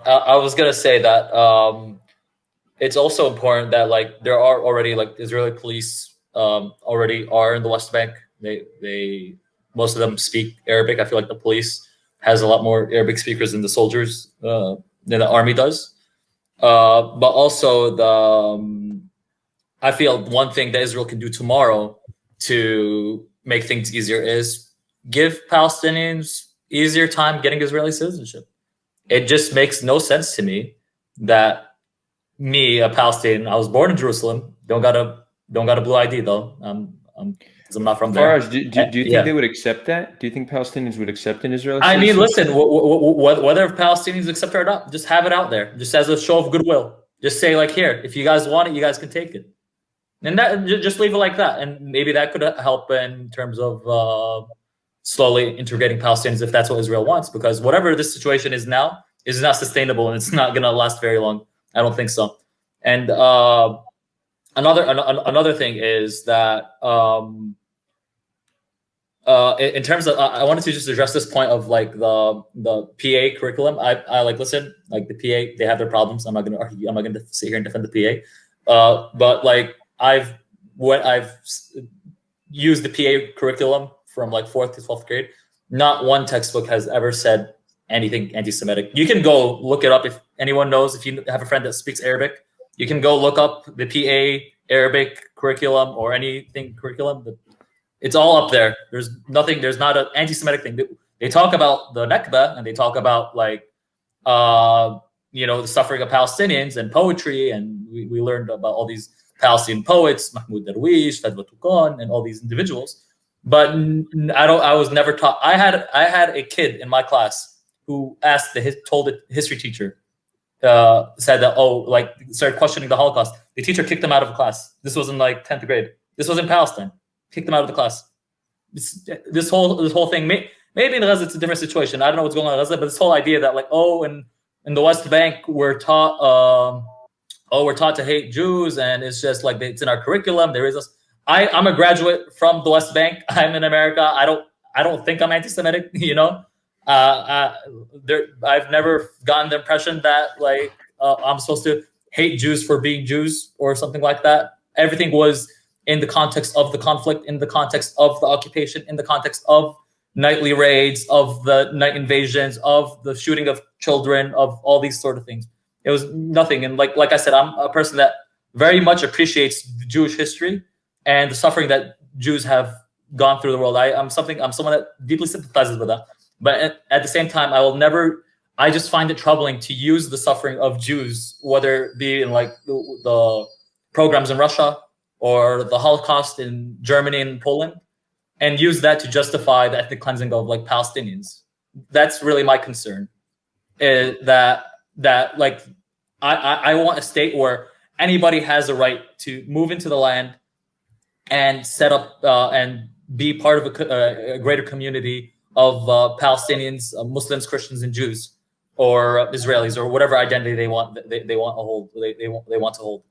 I was gonna say that it's also important that like there are already like Israeli police already are in the West Bank. They most of them speak Arabic. I feel like the police has a lot more Arabic speakers than the soldiers than the army does. But also I feel one thing that Israel can do tomorrow to make things easier is give Palestinians easier time getting Israeli citizenship. It just makes no sense to me that me, a Palestinian, I was born in Jerusalem, don't got a blue ID though. Because I'm not from there. Faraj, do you think Yeah, they would accept that? Do you think Palestinians would accept an Israeli I mean, citizenship? listen, whether Palestinians accept it or not, just have it out there, just as a show of goodwill. Just say like, here, if you guys want it, you guys can take it, and that just leave it like that, and maybe that could help in terms of slowly integrating Palestinians if that's what Israel wants. Because whatever this situation is now is not sustainable, and it's not going to last very long. I don't think so. And another thing is that in terms of I wanted to just address this point of like the PA curriculum. I like listen, like the PA, they have their problems. I'm not gonna argue, I'm not gonna sit here and defend the PA. But like I've used the PA curriculum from like 4th to 12th grade. Not one textbook has ever said anything anti-Semitic. You can go look it up if anyone knows. If you have a friend that speaks Arabic, you can go look up the PA Arabic curriculum or anything curriculum. It's all up there. There's nothing. There's not an anti-Semitic thing. They talk about the Nakba and they talk about like the suffering of Palestinians and poetry, and we learned about all these Palestinian poets, Mahmoud Darwish, Fadwa Tuqan, and all these individuals. But I was never taught. I had a kid in my class who told the history teacher, said that, started questioning the Holocaust. The teacher kicked him out of the class. This was in like 10th grade. This was in Palestine. Kicked him out of the class. This whole thing. Maybe in Gaza it's a different situation. I don't know what's going on in Gaza, but this whole idea that like, in the West Bank we're taught to hate Jews, and it's just like it's in our curriculum. There is this. I'm a graduate from the West Bank. I'm in America. I don't think I'm anti-Semitic. I've never gotten the impression that like I'm supposed to hate Jews for being Jews or something like that. Everything was in the context of the conflict, in the context of the occupation, in the context of nightly raids, of the night invasions, of the shooting of children, of all these sort of things. It was nothing. And like I said, I'm a person that very much appreciates Jewish history and the suffering that Jews have gone through the world. I'm someone that deeply sympathizes with that. But at the same time, I just find it troubling to use the suffering of Jews, whether it be in like the programs in Russia or the Holocaust in Germany and Poland, and use that to justify the ethnic cleansing of like Palestinians. That's really my concern. That like I want a state where anybody has a right to move into the land and set up and be part of a greater community of Palestinians, Muslims, Christians, and Jews, or Israelis, or whatever identity they want to hold.